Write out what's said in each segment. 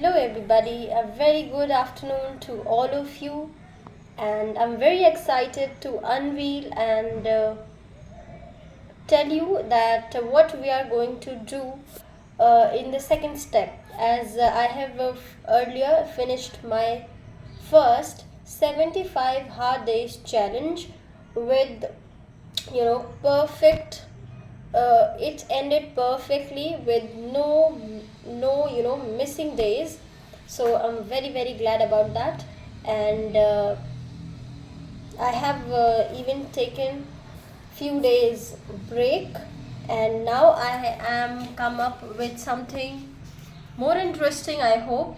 Hello, everybody. A very good afternoon to all of you, and I'm very excited to unveil and tell you that what we are going to do in the second step. As I have earlier finished my first 75 hard days challenge with perfect it ended perfectly with no missing days, so I'm very glad about that. And I have even taken few days break, and now I am come up with something more interesting, I hope.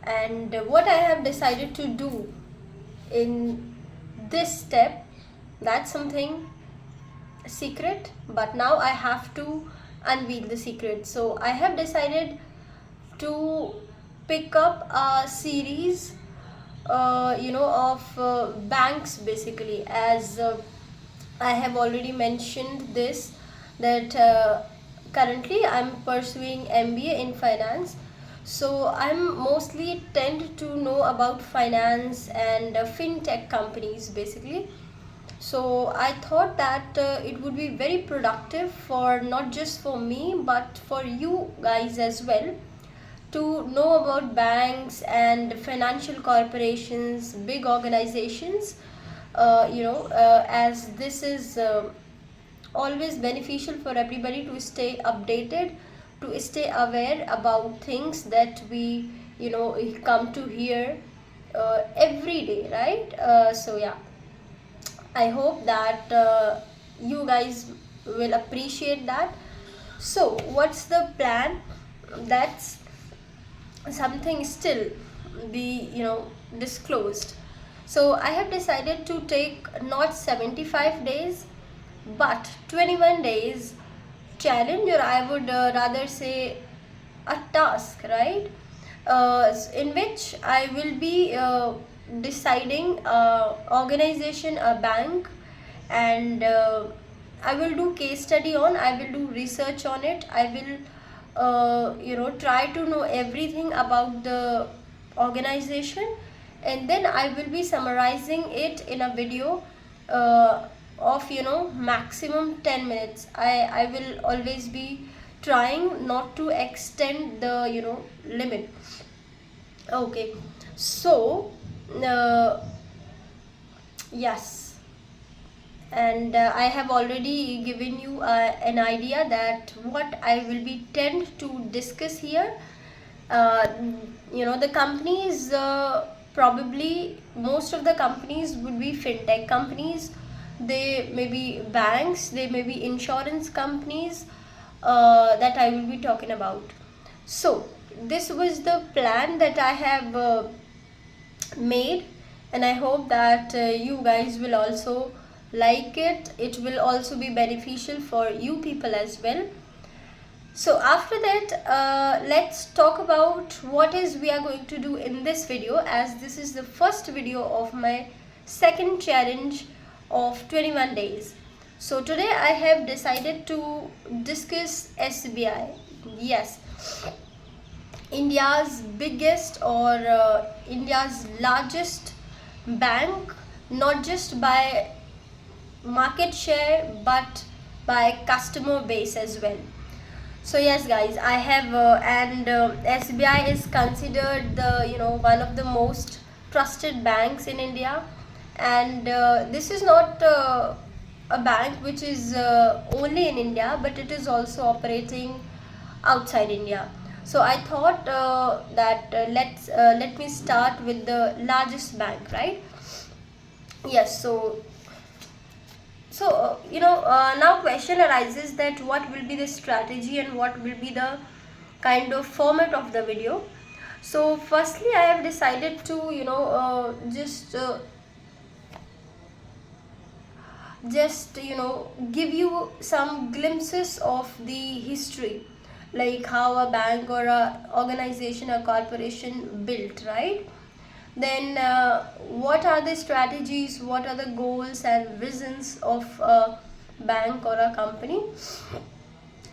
And what I have decided to do in this step, that's something secret, but now I have to unveil the secret. So I have decided to pick up a series of banks, basically, as I have already mentioned this, that currently I'm pursuing MBA in finance. So I'm mostly tend to know about finance and fintech companies, basically. So I thought that it would be very productive for not just for me but for you guys as well, to know about banks and financial corporations, big organizations, as this is always beneficial for everybody to stay updated, to stay aware about things that we come to hear every day, right? So yeah, I hope that you guys will appreciate that. So, what's the plan? That's something still be disclosed. So, I have decided to take not 75 days but 21 days challenge, or I would rather say a task, right? In which I will be deciding organization, a bank, and I will do case study on, I will do research on it, I will try to know everything about the organization, and then I will be summarizing it in a video of maximum 10 minutes. I will always be trying not to extend the limit. Okay, so yes, and I have already given you an idea that what I will be tend to discuss here. uh, the companies, probably most of the companies would be fintech companies, they may be banks, they may be insurance companies, that I will be talking about. So this was the plan that I have made, and I hope that you guys will also like it. It will also be beneficial for you people as well. So after that, let's talk about what is we are going to do in this video, as this is the first video of my second challenge of 21 days. So today I have decided to discuss SBI. Yes, India's biggest, or India's largest bank, not just by market share but by customer base as well. So yes guys, I have and SBI is considered the one of the most trusted banks in India, and this is not a bank which is only in India, but it is also operating outside India. So I thought that let me start with the largest bank, right? Yes, now question arises that what will be the strategy and what will be the kind of format of the video. So firstly, I have decided to just give you some glimpses of the history, like how a bank or a organization, a corporation built, right? Then what are the strategies, what are the goals and visions of a bank or a company,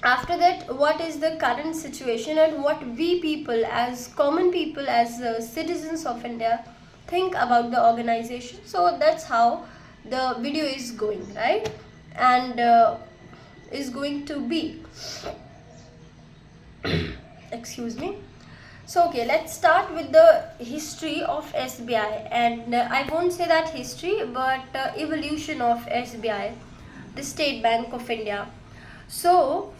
After that, what is the current situation and what we people as common people, as citizens of India, think about the organization. So that's how the video is going, right? And is going to be excuse me. So okay, let's start with the history of SBI, and I won't say that history, but evolution of SBI, the State Bank of India. So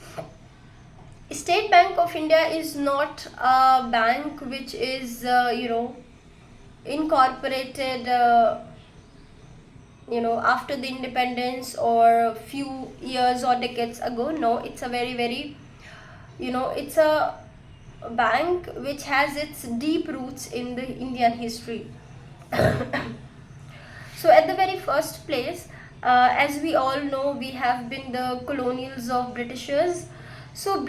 State Bank of India is not a bank which is incorporated after the independence or a few years or decades ago. No, it's a very it's a bank which has its deep roots in the Indian history. So at the very first place, as we all know, we have been the colonials of Britishers. So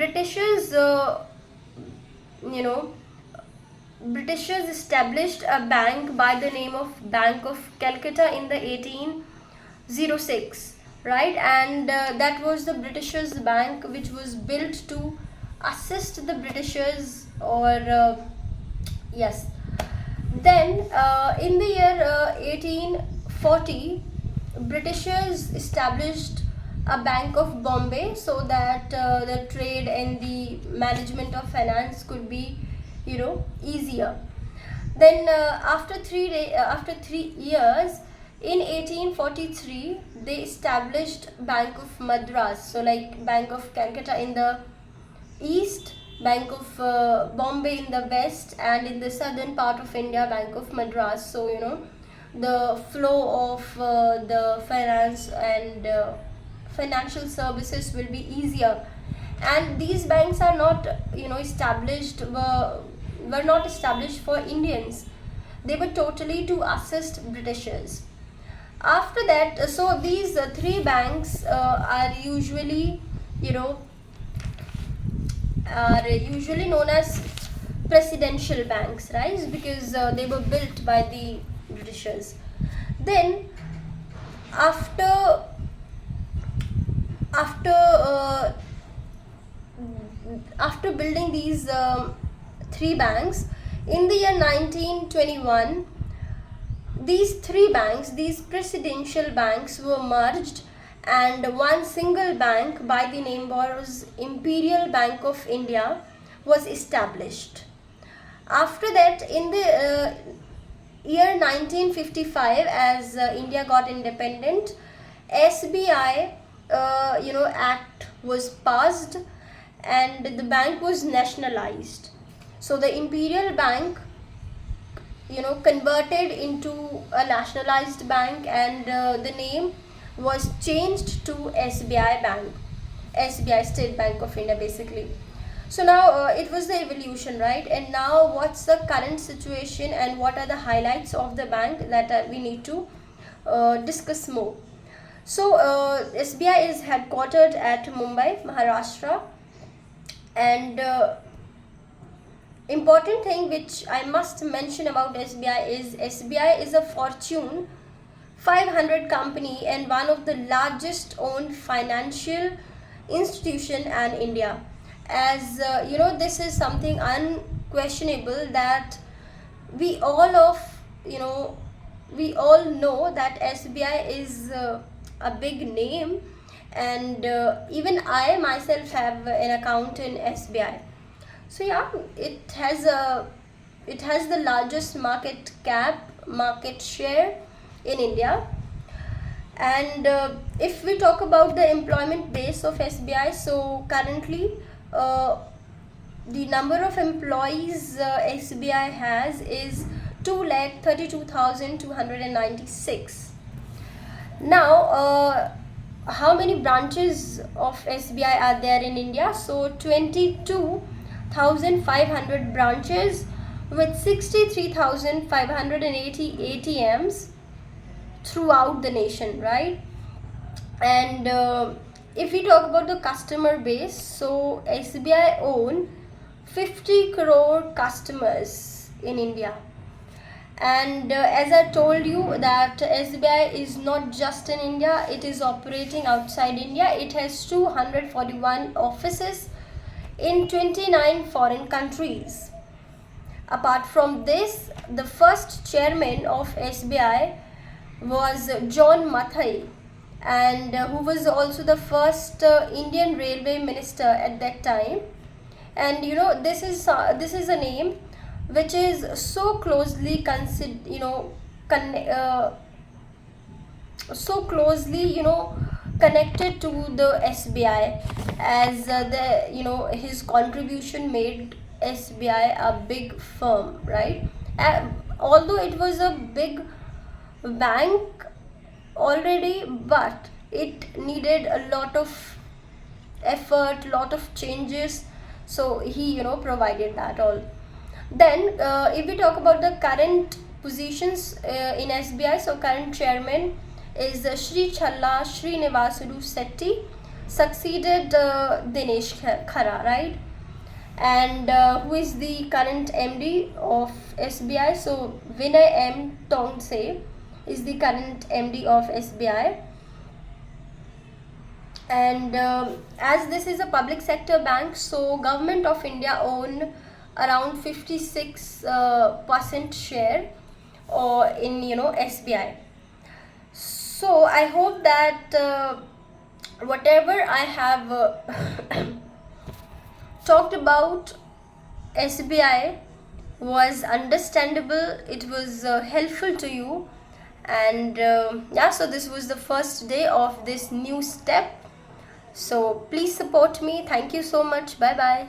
you know, Britishers established a bank by the name of Bank of Calcutta in the 1806, right? And that was the Britishers' bank, which was built to assist the Britishers, or yes. Then in the year 1840, Britishers established a Bank of Bombay so that the trade and the management of finance could be easier. Then after 3 years, in 1843, they established Bank of Madras, so like Bank of Calcutta in the east, Bank of Bombay in the west, and in the southern part of India, Bank of Madras. So the flow of the finance and financial services will be easier. And these banks are not established were not established for Indians. They were totally to assist Britishers. After that, so these three banks are usually known as presidential banks, right? Because they were built by the Britishers. Then after building these three banks in the year 1921, these three banks, these presidential banks, were merged, and one single bank by the name was Imperial Bank of India was established. After that, in the year 1955, as India got independent, SBI Act was passed and the bank was nationalized. So the Imperial Bank converted into a nationalized bank, and the name was changed to SBI Bank, SBI State Bank of India basically. So now it was the evolution, right? And now what's the current situation and what are the highlights of the bank that we need to discuss more. So SBI is headquartered at Mumbai, Maharashtra, and important thing which I must mention about SBI is a Fortune 500 company and one of the largest owned financial institution in India. As this is something unquestionable that we all know that SBI is a big name, and even I myself have an account in SBI. So yeah, it has the largest market share in India. And if we talk about the employment base of SBI, so currently the number of employees SBI has is 2,32,296. Now how many branches of SBI are there in India? So 22,500 branches with 63,580 ATMs throughout the nation, right? And if we talk about the customer base, so SBI own 50 crore customers in India, And as I told you that SBI is not just in India, it is operating outside India. It has 241 offices in 29 foreign countries. Apart from this, the first chairman of SBI was John Mathai, and who was also the first Indian railway minister at that time. And this is a name which is so closely so closely connected to the SBI, as the his contribution made SBI a big firm, right? Although it was a big bank already, but it needed a lot of effort, lot of changes, so he provided that all. Then if we talk about the current positions in SBI, so current chairman is Shri Challa Srinivasulu Setti, succeeded Dinesh Khara, right? And who is the current MD of SBI? So Vinay M. Tongse is the current MD of SBI. And as this is a public sector bank, so government of India own around 56% share or in SBI. So I hope that whatever I have talked about SBI was understandable, it was helpful to you. And yeah, so this was the first day of this new step. So please support me. Thank you so much. Bye bye.